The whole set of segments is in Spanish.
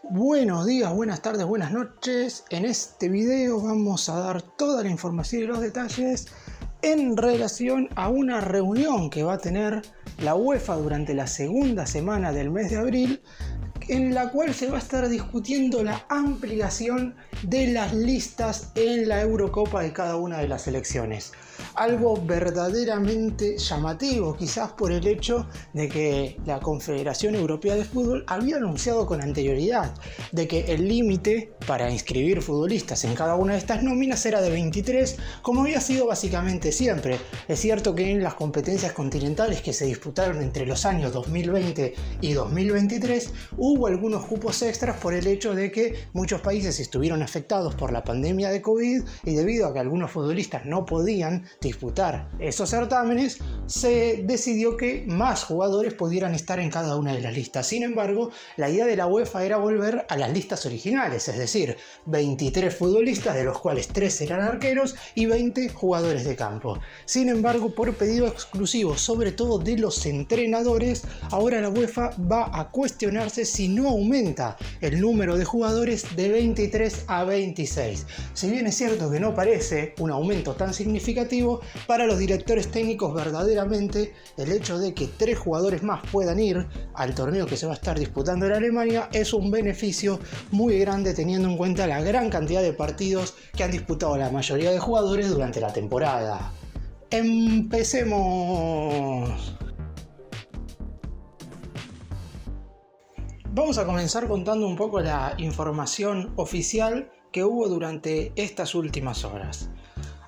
Buenos días, buenas tardes, buenas noches. En este video vamos a dar toda la información y los detalles en relación a una reunión que va a tener la UEFA durante la segunda semana del mes de abril, en la cual se va a estar discutiendo la ampliación de las listas en la Eurocopa de cada una de las selecciones. Algo verdaderamente llamativo, quizás por el hecho de que la Confederación Europea de Fútbol había anunciado con anterioridad de que el límite para inscribir futbolistas en cada una de estas nóminas era de 23, como había sido básicamente siempre. Es cierto que en las competencias continentales que se disputaron entre los años 2020 y 2023 hubo algunos cupos extras por el hecho de que muchos países estuvieron afectados por la pandemia de COVID y debido a que algunos futbolistas no podían disputar esos certámenes, se decidió que más jugadores pudieran estar en cada una de las listas. Sin embargo, la idea de la UEFA era volver a las listas originales, es decir, 23 futbolistas, de los cuales 3 eran arqueros y 20 jugadores de campo. Sin embargo, por pedido exclusivo, sobre todo de los entrenadores, ahora la UEFA va a cuestionarse si no aumenta el número de jugadores de 23 a 26. Si bien es cierto que no parece un aumento tan significativo, para los directores técnicos verdaderamente el hecho de que 3 jugadores más puedan ir al torneo que se va a estar disputando en Alemania es un beneficio muy grande, teniendo en cuenta la gran cantidad de partidos que han disputado la mayoría de jugadores durante la temporada. ¡Empecemos! Vamos a comenzar contando un poco la información oficial que hubo durante estas últimas horas.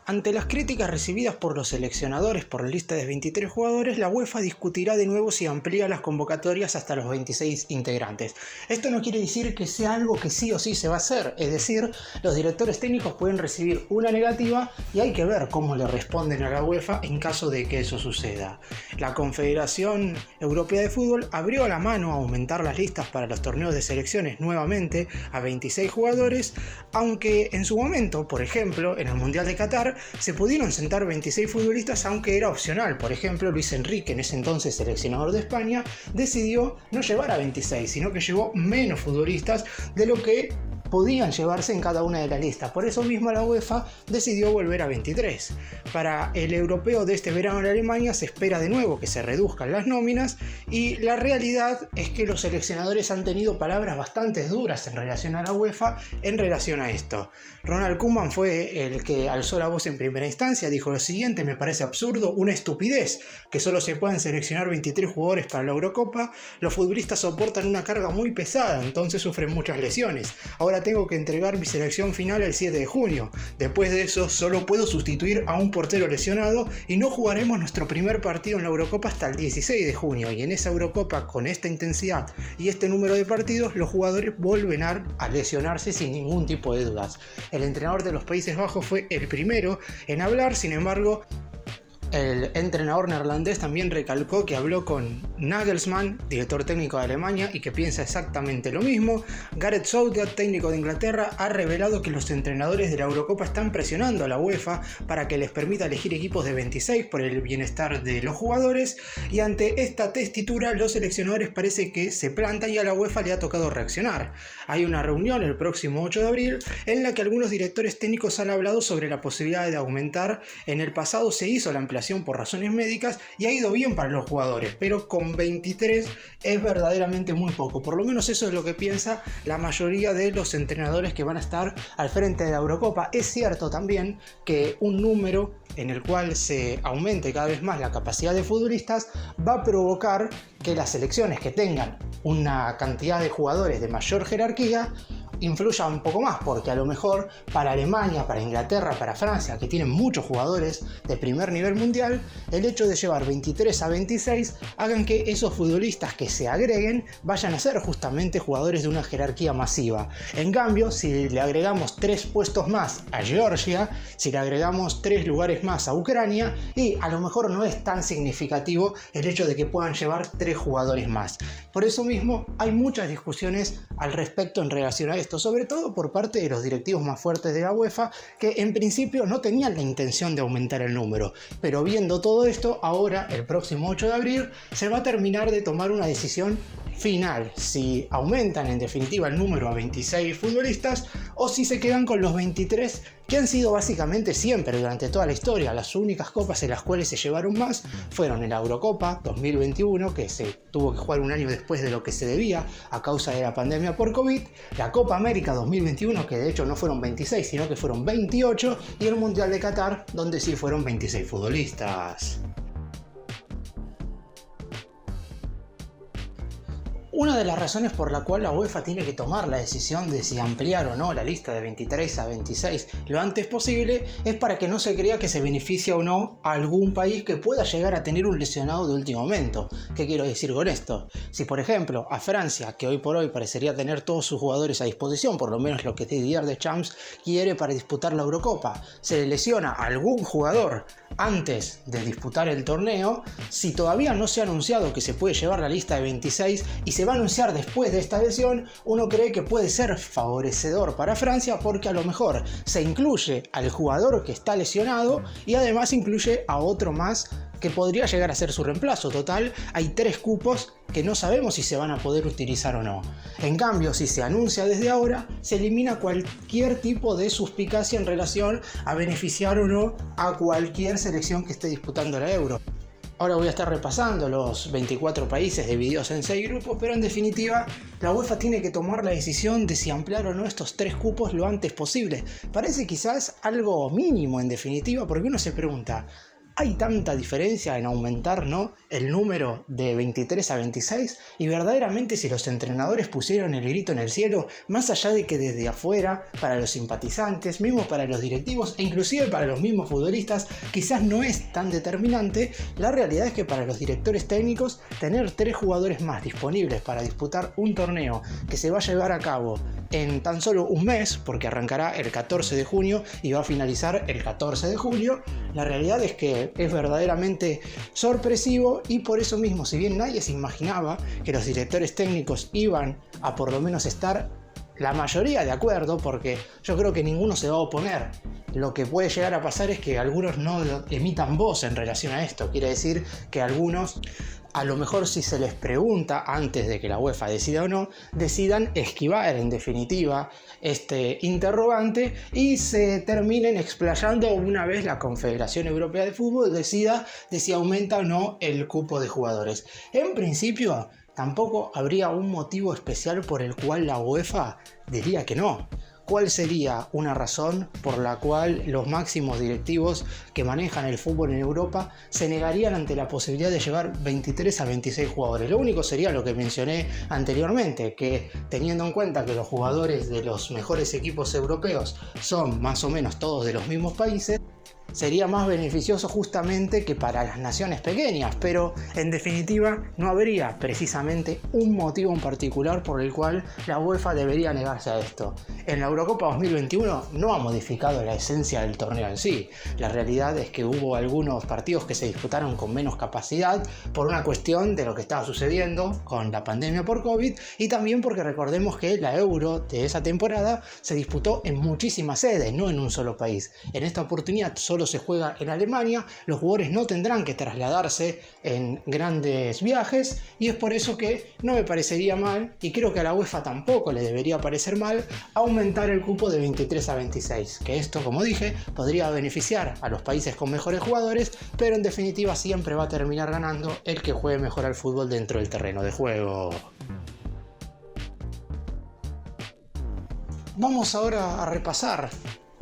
Ante las críticas recibidas por los seleccionadores por la lista de 23 jugadores, la UEFA discutirá de nuevo si amplía las convocatorias hasta los 26 integrantes. Esto no quiere decir que sea algo que sí o sí se va a hacer, es decir, los directores técnicos pueden recibir una negativa y hay que ver cómo le responden a la UEFA en caso de que eso suceda. La Confederación Europea de Fútbol abrió la mano a aumentar las listas para los torneos de selecciones nuevamente a 26 jugadores, aunque en su momento, por ejemplo, en el Mundial de Qatar, se pudieron sentar 26 futbolistas, aunque era opcional. Por ejemplo, Luis Enrique, en ese entonces seleccionador de España, decidió no llevar a 26, sino que llevó menos futbolistas de lo que podían llevarse en cada una de las listas. Por eso mismo la UEFA decidió volver a 23. Para el europeo de este verano en Alemania se espera de nuevo que se reduzcan las nóminas, y la realidad es que los seleccionadores han tenido palabras bastante duras en relación a la UEFA en relación a esto. Ronald Koeman fue el que alzó la voz en primera instancia, dijo lo siguiente: me parece absurdo, una estupidez que solo se puedan seleccionar 23 jugadores para la Eurocopa. Los futbolistas soportan una carga muy pesada, entonces sufren muchas lesiones. Ahora tengo que entregar mi selección final el 7 de junio. Después de eso solo puedo sustituir a un portero lesionado y no jugaremos nuestro primer partido en la Eurocopa hasta el 16 de junio. Y en esa Eurocopa, con esta intensidad y este número de partidos, los jugadores volverán a lesionarse sin ningún tipo de dudas. El entrenador de los Países Bajos fue el primero en hablar. Sin embargo, el entrenador neerlandés también recalcó que habló con Nagelsmann, director técnico de Alemania, y que piensa exactamente lo mismo. Gareth Southgate, técnico de Inglaterra, ha revelado que los entrenadores de la Eurocopa están presionando a la UEFA para que les permita elegir equipos de 26 por el bienestar de los jugadores, y ante esta tesitura los seleccionadores parece que se plantan y a la UEFA le ha tocado reaccionar. Hay una reunión el próximo 8 de abril en la que algunos directores técnicos han hablado sobre la posibilidad de aumentar. En el pasado se hizo la ampliación por razones médicas y ha ido bien para los jugadores, pero con 23 es verdaderamente muy poco. Por lo menos eso es lo que piensa la mayoría de los entrenadores que van a estar al frente de la Eurocopa. Es cierto también que un número en el cual se aumente cada vez más la capacidad de futbolistas va a provocar que las selecciones que tengan una cantidad de jugadores de mayor jerarquía influya un poco más, porque a lo mejor para Alemania, para Inglaterra, para Francia, que tienen muchos jugadores de primer nivel mundial, el hecho de llevar 23 a 26 hagan que esos futbolistas que se agreguen vayan a ser justamente jugadores de una jerarquía masiva. En cambio, si le agregamos 3 puestos más a Georgia, si le agregamos 3 lugares más a Ucrania, y a lo mejor no es tan significativo el hecho de que puedan llevar 3 jugadores más. Por eso mismo hay muchas discusiones al respecto en relación a esto. esto, sobre todo por parte de los directivos más fuertes de la UEFA, que en principio no tenían la intención de aumentar el número, pero viendo todo esto, ahora, el próximo 8 de abril, se va a terminar de tomar una decisión final, si aumentan en definitiva el número a 26 futbolistas o si se quedan con los 23 que han sido básicamente siempre durante toda la historia. Las únicas copas en las cuales se llevaron más fueron en la Eurocopa 2021, que se tuvo que jugar un año después de lo que se debía a causa de la pandemia por COVID, la Copa América 2021, que de hecho no fueron 26 sino que fueron 28, y el Mundial de Qatar, donde sí fueron 26 futbolistas. Una de las razones por la cual la UEFA tiene que tomar la decisión de si ampliar o no la lista de 23 a 26 lo antes posible es para que no se crea que se beneficia o no a algún país que pueda llegar a tener un lesionado de último momento. ¿Qué quiero decir con esto? Si por ejemplo a Francia, que hoy por hoy parecería tener todos sus jugadores a disposición, por lo menos lo que Didier Deschamps quiere para disputar la Eurocopa, se le lesiona a algún jugador antes de disputar el torneo, si todavía no se ha anunciado que se puede llevar la lista de 26 y se va a anunciar después de esta lesión, uno cree que puede ser favorecedor para Francia porque a lo mejor se incluye al jugador que está lesionado y además incluye a otro más que podría llegar a ser su reemplazo. Total, hay 3 cupos que no sabemos si se van a poder utilizar o no. En cambio, si se anuncia desde ahora, se elimina cualquier tipo de suspicacia en relación a beneficiar o no a cualquier selección que esté disputando la Euro. Ahora voy a estar repasando los 24 países divididos en 6 grupos, pero en definitiva la UEFA tiene que tomar la decisión de si ampliar o no estos 3 cupos lo antes posible. Parece quizás algo mínimo en definitiva, porque uno se pregunta, ¿hay tanta diferencia en aumentar, ¿no?, el número de 23 a 26? Y verdaderamente si los entrenadores pusieron el grito en el cielo, más allá de que desde afuera, para los simpatizantes, mismo para los directivos e inclusive para los mismos futbolistas, quizás no es tan determinante, la realidad es que para los directores técnicos, tener 3 jugadores más disponibles para disputar un torneo que se va a llevar a cabo en tan solo un mes, porque arrancará el 14 de junio y va a finalizar el 14 de julio, la realidad es que es verdaderamente sorpresivo y por eso mismo, si bien nadie se imaginaba que los directores técnicos iban a por lo menos estar la mayoría de acuerdo, porque yo creo que ninguno se va a oponer. Lo que puede llegar a pasar es que algunos no emitan voz en relación a esto. Quiere decir que algunos, a lo mejor si se les pregunta antes de que la UEFA decida o no, decidan esquivar en definitiva este interrogante y se terminen explayando una vez la Confederación Europea de Fútbol decida de si aumenta o no el cupo de jugadores. En principio, tampoco habría un motivo especial por el cual la UEFA diría que no. ¿Cuál sería una razón por la cual los máximos directivos que manejan el fútbol en Europa se negarían ante la posibilidad de llevar 23 a 26 jugadores? Lo único sería lo que mencioné anteriormente, que teniendo en cuenta que los jugadores de los mejores equipos europeos son más o menos todos de los mismos países, sería más beneficioso justamente que para las naciones pequeñas, pero en definitiva no habría precisamente un motivo en particular por el cual la UEFA debería negarse a esto. En la Eurocopa 2021 no ha modificado la esencia del torneo en sí. La realidad es que hubo algunos partidos que se disputaron con menos capacidad por una cuestión de lo que estaba sucediendo con la pandemia por COVID y también porque recordemos que la Euro de esa temporada se disputó en muchísimas sedes, no en un solo país. En esta oportunidad solo se juega en Alemania, los jugadores no tendrán que trasladarse en grandes viajes y es por eso que no me parecería mal, y creo que a la UEFA tampoco le debería parecer mal, aumentar el cupo de 23 a 26, que esto, como dije, podría beneficiar a los países con mejores jugadores, pero en definitiva siempre va a terminar ganando el que juegue mejor al fútbol dentro del terreno de juego. Vamos ahora a repasar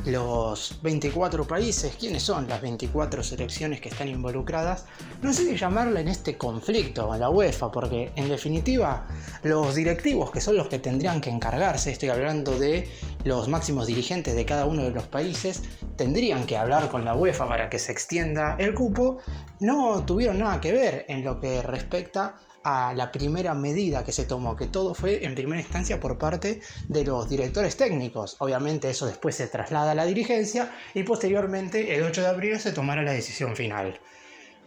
los 24 países, quiénes son las 24 selecciones que están involucradas. No sé si llamarla en este conflicto a la UEFA, porque en definitiva los directivos, que son los que tendrían que encargarse, estoy hablando de los máximos dirigentes de cada uno de los países, tendrían que hablar con la UEFA para que se extienda el cupo, no tuvieron nada que ver en lo que respecta a la primera medida que se tomó, que todo fue en primera instancia por parte de los directores técnicos. Obviamente eso después se traslada a la dirigencia y posteriormente el 8 de abril se tomará la decisión final.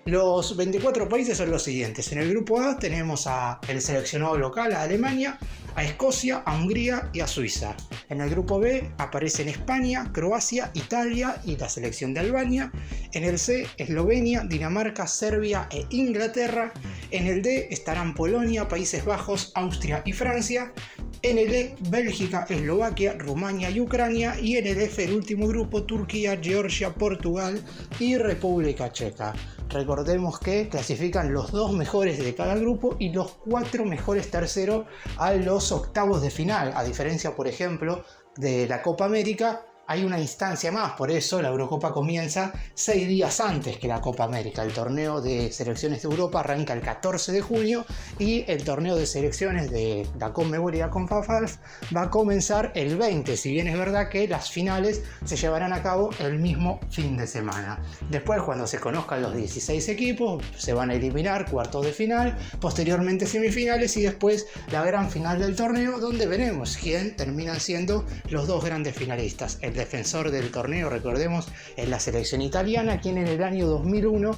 Los 24 países son los siguientes. En el grupo A tenemos al seleccionado local, a Alemania, a Escocia, a Hungría y a Suiza. En el grupo B aparecen España, Croacia, Italia y la selección de Albania. En el C, Eslovenia, Dinamarca, Serbia e Inglaterra. En el D estarán Polonia, Países Bajos, Austria y Francia. En el E, Bélgica, Eslovaquia, Rumania y Ucrania. Y en el F, el último grupo, Turquía, Georgia, Portugal y República Checa. Recordemos que clasifican los 2 mejores de cada grupo y los 4 mejores terceros a los octavos de final. A diferencia, por ejemplo, de la Copa América, hay una instancia más, por eso la Eurocopa comienza 6 días antes que la Copa América. El torneo de selecciones de Europa arranca el 14 de junio y el torneo de selecciones de la Conmebol y la CONCACAF va a comenzar el 20, si bien es verdad que las finales se llevarán a cabo el mismo fin de semana. Después, cuando se conozcan los 16 equipos, se van a eliminar cuartos de final, posteriormente semifinales y después la gran final del torneo, donde veremos quién terminan siendo los 2 grandes finalistas. El defensor del torneo, recordemos, es la selección italiana, quien en el año 2001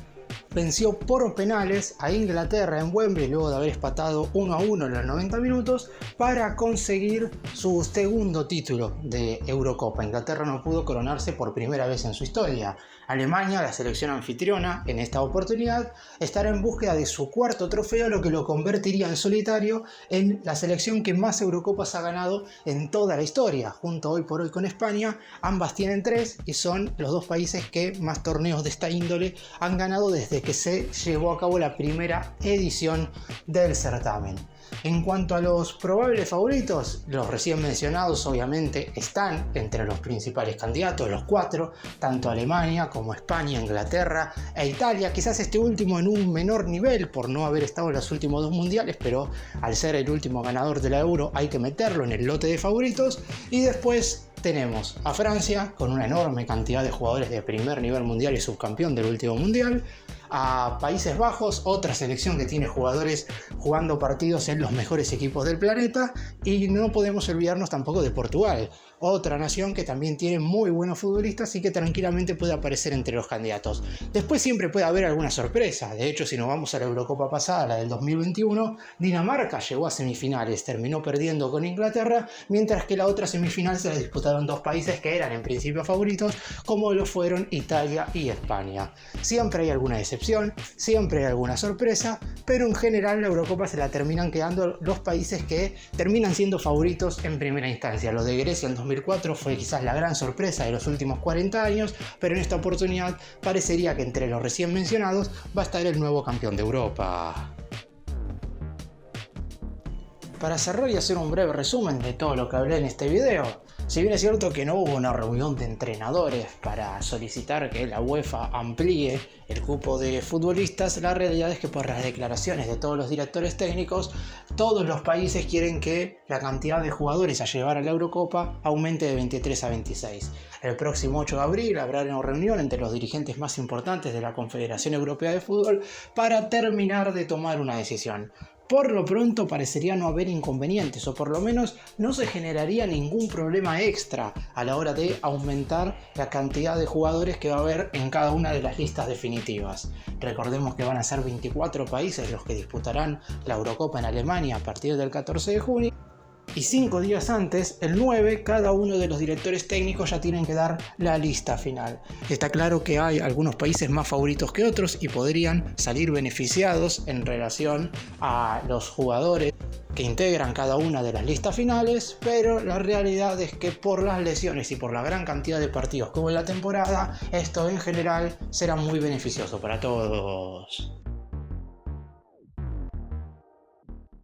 venció por penales a Inglaterra en Wembley luego de haber empatado 1-1 en los 90 minutos para conseguir su segundo título de Eurocopa. Inglaterra no pudo coronarse por primera vez en su historia. Alemania, la selección anfitriona, en esta oportunidad estará en búsqueda de su 4º trofeo, lo que lo convertiría en solitario en la selección que más Eurocopas ha ganado en toda la historia. Junto hoy por hoy con España, ambas tienen 3 y son los 2 países que más torneos de esta índole han ganado desde que se llevó a cabo la primera edición del certamen. En cuanto a los probables favoritos, los recién mencionados obviamente están entre los principales candidatos, los 4, tanto Alemania como España, Inglaterra e Italia, quizás este último en un menor nivel por no haber estado en los últimos 2 mundiales, pero al ser el último ganador de la Euro hay que meterlo en el lote de favoritos. Y después tenemos a Francia con una enorme cantidad de jugadores de primer nivel mundial y subcampeón del último mundial, a Países Bajos, otra selección que tiene jugadores jugando partidos en los mejores equipos del planeta, y no podemos olvidarnos tampoco de Portugal, otra nación que también tiene muy buenos futbolistas y que tranquilamente puede aparecer entre los candidatos. Después siempre puede haber alguna sorpresa. De hecho, si nos vamos a la Eurocopa pasada, la del 2021, Dinamarca llegó a semifinales, terminó perdiendo con Inglaterra, mientras que la otra semifinal se la disputaron 2 países que eran en principio favoritos, como lo fueron Italia y España. Siempre hay alguna excepción, siempre hay alguna sorpresa, pero en general la Eurocopa se la terminan quedando los países que terminan siendo favoritos en primera instancia. Lo de Grecia en 2004 fue quizás la gran sorpresa de los últimos 40 años, pero en esta oportunidad parecería que entre los recién mencionados va a estar el nuevo campeón de Europa. Para cerrar y hacer un breve resumen de todo lo que hablé en este video, si bien es cierto que no hubo una reunión de entrenadores para solicitar que la UEFA amplíe el cupo de futbolistas, la realidad es que por las declaraciones de todos los directores técnicos, todos los países quieren que la cantidad de jugadores a llevar a la Eurocopa aumente de 23 a 26. El próximo 8 de abril habrá una reunión entre los dirigentes más importantes de la Confederación Europea de Fútbol para terminar de tomar una decisión. Por lo pronto parecería no haber inconvenientes, o por lo menos no se generaría ningún problema extra a la hora de aumentar la cantidad de jugadores que va a haber en cada una de las listas definitivas. Recordemos que van a ser 24 países los que disputarán la Eurocopa en Alemania a partir del 14 de junio. Y 5 días antes, el 9, cada uno de los directores técnicos ya tienen que dar la lista final. Está claro que hay algunos países más favoritos que otros y podrían salir beneficiados en relación a los jugadores que integran cada una de las listas finales, pero la realidad es que por las lesiones y por la gran cantidad de partidos que hubo en la temporada, esto en general será muy beneficioso para todos.